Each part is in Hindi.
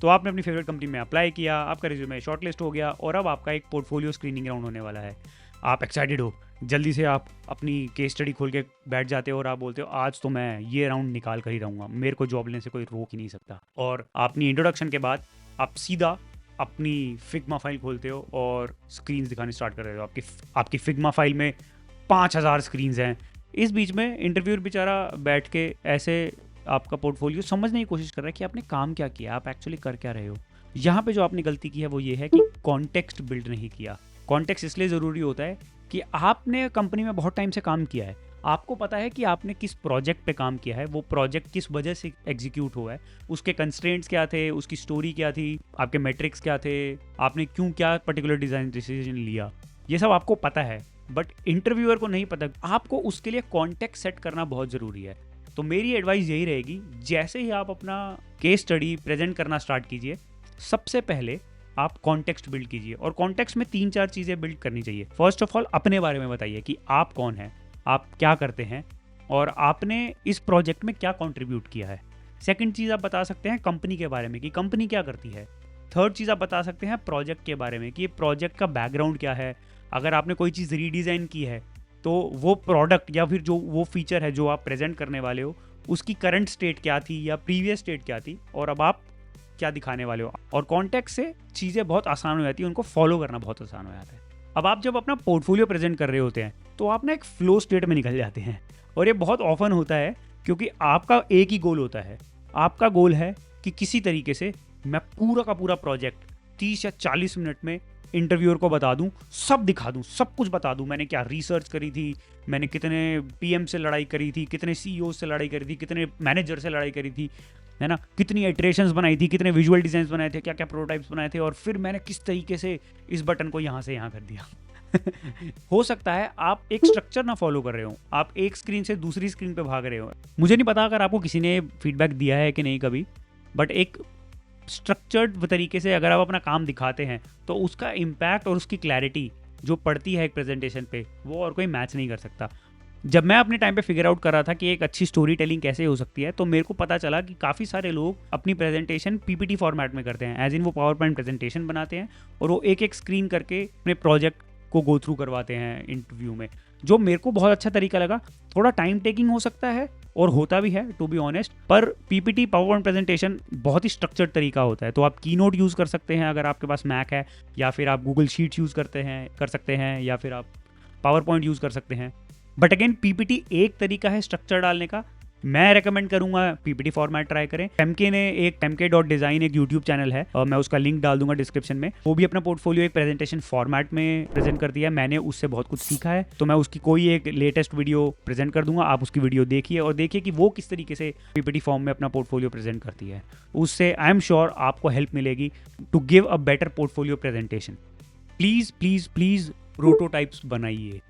तो आपने अपनी फेवरेट कंपनी में अप्लाई किया, आपका रिज्यूमे शॉर्टलिस्ट हो गया और अब आपका एक पोर्टफोलियो स्क्रीनिंग राउंड होने वाला है। आप एक्साइटेड हो, जल्दी से आप अपनी केस स्टडी खोल के बैठ जाते हो और आप बोलते हो आज तो मैं ये राउंड निकाल कर ही रहूँगा, मेरे को जॉब लेने से कोई रोक ही नहीं सकता। और अपनी इंट्रोडक्शन के बाद आप सीधा अपनी फिग्मा फाइल खोलते हो और स्क्रीन्स दिखाने स्टार्ट कर रहे हो। आपकी फिग्मा फाइल में 5000 स्क्रीन्स हैं। इस बीच में इंटरव्यूअर बेचारा बैठ के ऐसे आपका पोर्टफोलियो समझने की कोशिश कर रहा है कि आपने काम क्या किया, आप एक्चुअली कर क्या रहे हो। यहाँ पे जो आपने गलती की है वो ये है कि कॉन्टेक्स्ट बिल्ड नहीं किया। कॉन्टेक्स्ट इसलिए ज़रूरी होता है कि आपने कंपनी में बहुत टाइम से काम किया है, आपको पता है कि आपने किस प्रोजेक्ट पे काम किया है, वो प्रोजेक्ट किस वजह से एग्जीक्यूट हुआ है, उसके कंस्ट्रेंट्स क्या थे, उसकी स्टोरी क्या थी, आपके मेट्रिक्स क्या थे, आपने क्यों क्या पर्टिकुलर डिज़ाइन डिसीजन लिया, ये सब आपको पता है। बट इंटरव्यूअर को नहीं पता। आपको उसके लिए कॉन्टेक्स्ट सेट करना बहुत ज़रूरी है। तो मेरी एडवाइस यही रहेगी, जैसे ही आप अपना केस स्टडी प्रेजेंट करना स्टार्ट कीजिए, सबसे पहले आप कॉन्टेक्स्ट बिल्ड कीजिए। और कॉन्टेक्स्ट में 3-4 चीज़ें बिल्ड करनी चाहिए। फर्स्ट ऑफ ऑल अपने बारे में बताइए कि आप कौन हैं, आप क्या करते हैं और आपने इस प्रोजेक्ट में क्या कंट्रीब्यूट किया है। सेकंड चीज़ आप बता सकते हैं कंपनी के बारे में कि कंपनी क्या करती है। थर्ड चीज़ आप बता सकते हैं प्रोजेक्ट के बारे में कि ये प्रोजेक्ट का बैकग्राउंड क्या है। अगर आपने कोई चीज़ रीडिज़ाइन की है तो वो प्रोडक्ट या फिर जो वो फीचर है जो आप प्रेजेंट करने वाले हो उसकी करंट स्टेट क्या थी या प्रीवियस स्टेट क्या थी और अब आप क्या दिखाने वाले हो। और कॉन्टेक्स्ट से चीज़ें बहुत आसान हो जाती हैं, उनको फॉलो करना बहुत आसान हो जाता है। अब आप जब अपना पोर्टफोलियो प्रेजेंट कर रहे होते हैं तो आप ना एक फ्लो स्टेट में निकल जाते हैं और ये बहुत ऑफन होता है क्योंकि आपका एक ही गोल होता है। आपका गोल है कि किसी तरीके से मैं पूरा का पूरा प्रोजेक्ट 30 या 40 मिनट में इंटरव्यूअर को बता दूं, सब दिखा दूं, सब कुछ बता दूं। मैंने क्या रिसर्च करी थी, मैंने कितने पीएम से लड़ाई करी थी, कितने सीईओ से लड़ाई करी थी, कितने मैनेजर से लड़ाई करी थी, है ना, कितनी इटरेशंस बनाई थी, कितने विजुअल डिजाइन बनाए थे, क्या क्या प्रोटोटाइप्स बनाए थे और फिर मैंने किस तरीके से इस बटन को यहाँ से यहाँ कर दिया। हो सकता है आप एक स्ट्रक्चर ना फॉलो कर रहे हो, आप एक स्क्रीन से दूसरी स्क्रीन पे भाग रहे हो। मुझे नहीं पता अगर आपको किसी ने फीडबैक दिया है कि नहीं कभी, बट एक स्ट्रक्चर्ड तरीके से अगर आप अपना काम दिखाते हैं तो उसका इम्पैक्ट और उसकी क्लैरिटी जो पड़ती है एक प्रेजेंटेशन पे वो और कोई मैच नहीं कर सकता। जब मैं अपने टाइम पे फिगर आउट कर रहा था कि एक अच्छी स्टोरी टेलिंग कैसे हो सकती है तो मेरे को पता चला कि काफ़ी सारे लोग अपनी प्रेजेंटेशन पीपीटी फॉर्मेट में करते हैं, एज इन वो पावर पॉइंट प्रेजेंटेशन बनाते हैं और वो एक एक स्क्रीन करके अपने प्रोजेक्ट को गो थ्रू करवाते हैं इंटरव्यू में, जो मेरे को बहुत अच्छा तरीका लगा। थोड़ा टाइम टेकिंग हो सकता है और होता भी है टू बी ऑनेस्ट, पर पीपीटी पावर पॉइंट प्रेजेंटेशन बहुत ही स्ट्रक्चर्ड तरीका होता है। तो आप कीनोट यूज़ कर सकते हैं अगर आपके पास मैक है, या फिर आप गूगल शीट्स यूज़ कर सकते हैं, या फिर आप पावर पॉइंट यूज़ कर सकते हैं। बट अगेन पीपीटी एक तरीका है स्ट्रक्चर डालने का। मैं रेकमेंड करूंगा पीपीटी फॉर्मेट ट्राई करें। टेमके ने एक टेमके.design एक यूट्यूब चैनल है और मैं उसका लिंक डाल दूंगा डिस्क्रिप्शन में। वो भी अपना पोर्टफोलियो एक प्रेजेंटेशन फॉर्मेट में प्रेजेंट कर दिया है। मैंने उससे बहुत कुछ सीखा है, तो मैं उसकी कोई एक लेटेस्ट वीडियो प्रेजेंट कर दूंगा। आप उसकी वीडियो देखिए और देखिए कि वो किस तरीके से पीपीटी फॉर्म में अपना पोर्टफोलियो प्रेजेंट करती है। उससे आई एम श्योर आपको हेल्प मिलेगी to give a better portfolio presentation. Please please please prototypes बनाइए।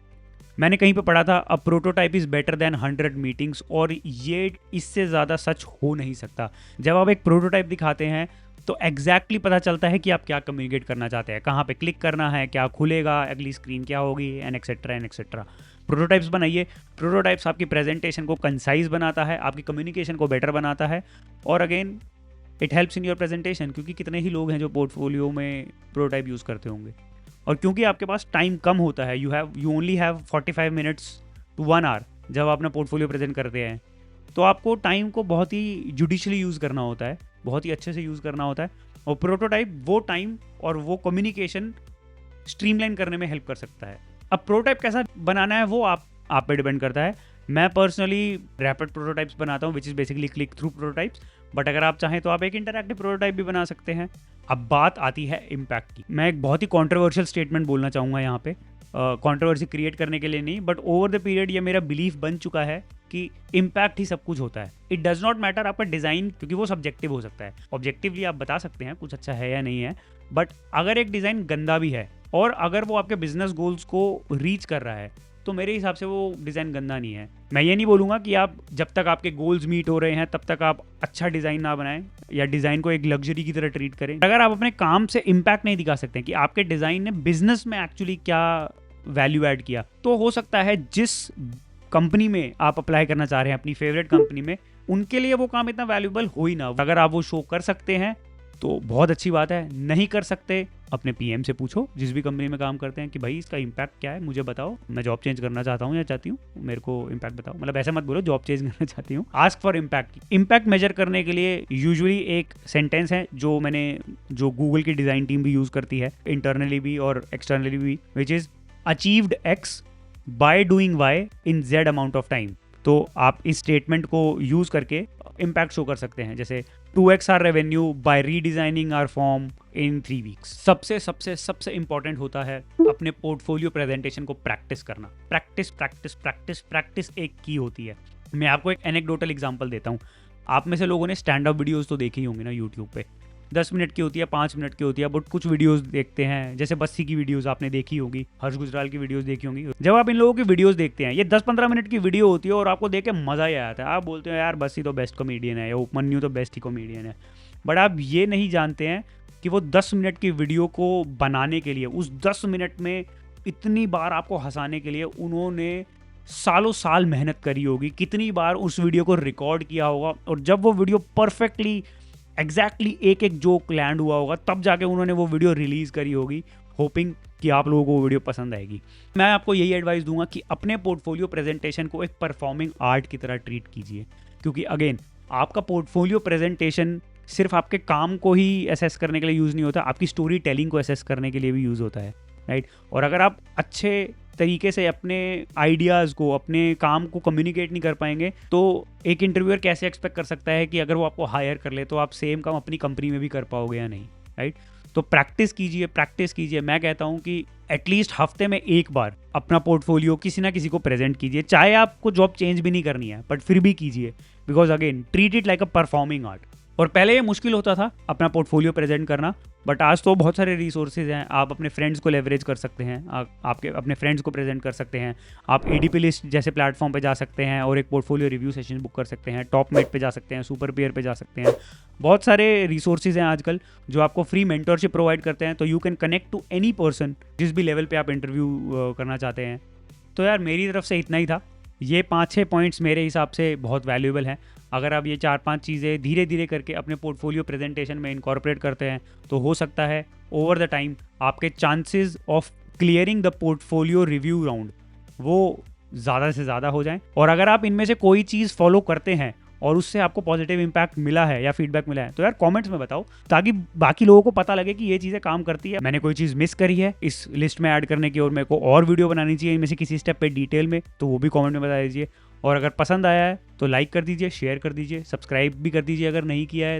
मैंने कहीं पे पढ़ा था a prototype is better than 100 meetings, और ये इससे ज़्यादा सच हो नहीं सकता। जब आप एक प्रोटोटाइप दिखाते हैं तो एग्जैक्टली पता चलता है कि आप क्या कम्युनिकेट करना चाहते हैं, कहाँ पे क्लिक करना है, क्या खुलेगा, अगली स्क्रीन क्या होगी, एंड एक्सेट्रा। प्रोटोटाइप्स बनाइए। प्रोटोटाइप्स आपकी प्रेजेंटेशन को कंसाइज बनाता है, आपकी कम्युनिकेशन को बेटर बनाता है, और again it helps in your presentation. क्योंकि कितने ही लोग हैं जो पोर्टफोलियो में प्रोटोटाइप यूज़ करते होंगे, और क्योंकि आपके पास टाइम कम होता है, you only have 45 minutes to 1 hour जब आप अपना पोर्टफोलियो प्रेजेंट करते हैं, तो आपको टाइम को बहुत ही जुडिशली यूज़ करना होता है, बहुत ही अच्छे से यूज़ करना होता है। और प्रोटोटाइप वो टाइम और वो कम्युनिकेशन स्ट्रीमलाइन करने में हेल्प कर सकता है। अब प्रोटोटाइप कैसा बनाना है वो आप पे डिपेंड करता है। मैं पर्सनली रैपिड प्रोटोटाइप्स बनाता हूँ, which is basically click through prototypes, but अगर आप चाहें तो आप एक इंटरैक्टिव प्रोटोटाइप भी बना सकते हैं। अब बात आती है इम्पैक्ट की। मैं एक बहुत ही कॉन्ट्रोवर्शियल स्टेटमेंट बोलना चाहूँगा यहाँ पे, कॉन्ट्रोवर्सी क्रिएट करने के लिए नहीं, बट ओवर द पीरियड ये मेरा बिलीफ बन चुका है कि इम्पैक्ट ही सब कुछ होता है। इट डज नॉट मैटर आपका डिज़ाइन, क्योंकि वो सब्जेक्टिव हो सकता है। ऑब्जेक्टिवली आप बता सकते हैं कुछ अच्छा है या नहीं है, बट अगर एक डिज़ाइन गंदा भी है और अगर वो आपके बिजनेस गोल्स को रीच कर रहा है तो मेरे हिसाब से वो डिज़ाइन गंदा नहीं है। मैं ये नहीं बोलूँगा कि आप जब तक आपके गोल्स मीट हो रहे हैं तब तक आप अच्छा डिज़ाइन ना बनाएं या डिज़ाइन को एक लग्जरी की तरह ट्रीट करें। अगर आप अपने काम से इम्पैक्ट नहीं दिखा सकते कि आपके डिज़ाइन ने बिजनेस में एक्चुअली क्या वैल्यू ऐड किया, तो हो सकता है जिस कंपनी में आप अप्लाई करना चाह रहे हैं, अपनी फेवरेट कंपनी में, उनके लिए वो काम इतना वैल्यूबल हो ही ना। अगर आप वो शो कर सकते हैं तो बहुत अच्छी बात है। नहीं कर सकते, अपने पीएम से पूछो जिस भी कंपनी में काम करते हैं कि भाई इसका इम्पैक्ट क्या है, मुझे बताओ, मैं जॉब चेंज करना चाहता हूँ या चाहती हूँ, मेरे को इम्पैक्ट बताओ। मतलब ऐसा मत बोलो जॉब चेंज करना चाहती हूँ, ask for impact. Impact measure करने के लिए यूजुअली एक सेंटेंस है जो गूगल की डिज़ाइन टीम भी यूज़ करती है, इंटरनली भी और एक्सटर्नली भी, which is achieved x by doing Y in Z amount of time. तो आप इस स्टेटमेंट को यूज़ करके इम्पैक्ट शो कर सकते हैं, जैसे 2x our revenue by redesigning our form in 3 weeks. सबसे सबसे सबसे इंपॉर्टेंट होता है अपने पोर्टफोलियो प्रेजेंटेशन को प्रैक्टिस करना। प्रैक्टिस प्रैक्टिस प्रैक्टिस प्रैक्टिस एक की होती है। मैं आपको एक एनेक्डोटल एग्जांपल देता हूँ। आप में से लोगों ने स्टैंड अप वीडियोस तो देखी होंगी ना यूट्यूब पे, 10 मिनट की होती है, 5 मिनट की होती है, बट कुछ वीडियोस देखते हैं, जैसे बस्सी की वीडियोस आपने देखी होगी, हर्ष गुजराल की वीडियोस देखी होंगी। जब आप इन लोगों की वीडियोस देखते हैं, ये 10-15 मिनट की वीडियो होती है और आपको देख के मज़ा ही आता है। आप बोलते हो यार बस्सी तो बेस्ट कॉमेडियन है या उपमन्यु तो बेस्ट ही कॉमेडियन है, बट आप ये नहीं जानते हैं कि वो 10 मिनट की वीडियो को बनाने के लिए, उस 10 मिनट में इतनी बार आपको हंसाने के लिए उन्होंने सालों साल मेहनत करी होगी, कितनी बार उस वीडियो को रिकॉर्ड किया होगा, और जब वो वीडियो परफेक्टली एग्जैक्टली एक एक जोक लैंड हुआ होगा तब जाके उन्होंने वो वीडियो रिलीज करी होगी, होपिंग कि आप लोगों को वो वीडियो पसंद आएगी। मैं आपको यही एडवाइस दूंगा कि अपने पोर्टफोलियो प्रेजेंटेशन को एक परफॉर्मिंग आर्ट की तरह ट्रीट कीजिए, क्योंकि अगेन आपका पोर्टफोलियो प्रेजेंटेशन सिर्फ आपके काम को ही असेस करने के लिए यूज़ नहीं होता, आपकी स्टोरी टेलिंग को असेस करने के लिए भी यूज़ होता है, राइट। और अगर आप अच्छे तरीके से अपने आइडियाज़ को, अपने काम को कम्युनिकेट नहीं कर पाएंगे, तो एक इंटरव्यूअर कैसे एक्सपेक्ट कर सकता है कि अगर वो आपको हायर कर ले तो आप सेम काम अपनी कंपनी में भी कर पाओगे या नहीं, राइट। तो प्रैक्टिस कीजिए, प्रैक्टिस कीजिए। मैं कहता हूँ कि एटलीस्ट हफ्ते में एक बार अपना पोर्टफोलियो किसी ना किसी को प्रेजेंट कीजिए, चाहे आपको जॉब चेंज भी नहीं करनी है, बट फिर भी कीजिए, because again treat it like a performing art. और पहले ये मुश्किल होता था अपना पोर्टफोलियो प्रेजेंट करना, बट आज तो बहुत सारे रिसोर्सेज हैं। आप अपने फ्रेंड्स को लेवरेज कर सकते हैं, आपके अपने फ्रेंड्स को प्रेजेंट कर सकते हैं, आप एडीपी लिस्ट जैसे प्लेटफॉर्म पे जा सकते हैं और एक पोर्टफोलियो रिव्यू सेशन बुक कर सकते हैं, टॉपमेट पे जा सकते हैं, सुपर पेयर पे जा सकते हैं। बहुत सारे रिसोर्सेज हैं आजकल जो आपको फ्री मेंटरशिप प्रोवाइड करते हैं, तो you can connect to any person जिस भी लेवल पे आप इंटरव्यू करना चाहते हैं। तो यार मेरी तरफ से इतना ही था। ये 5-6 पॉइंट्स मेरे हिसाब से बहुत वैल्यूएबल हैं। अगर आप ये 4-5 चीज़ें धीरे धीरे करके अपने पोर्टफोलियो प्रेजेंटेशन में इनकॉर्पोरेट करते हैं तो हो सकता है ओवर द टाइम आपके chances of clearing the portfolio review round वो ज़्यादा से ज़्यादा हो जाएं। और अगर आप इनमें से कोई चीज़ फॉलो करते हैं और उससे आपको पॉजिटिव इम्पैक्ट मिला है या फीडबैक मिला है, तो यार कमेंट्स में बताओ, ताकि बाकी लोगों को पता लगे कि ये चीज़ें काम करती है, मैंने कोई चीज़ मिस करी है इस लिस्ट में ऐड करने की और मेरे को और वीडियो बनानी चाहिए इनमें से किसी स्टेप पे डिटेल में, तो वो भी कमेंट में बता दीजिए। और अगर पसंद आया है तो लाइक कर दीजिए, शेयर कर दीजिए, सब्सक्राइब भी कर दीजिए अगर नहीं किया है।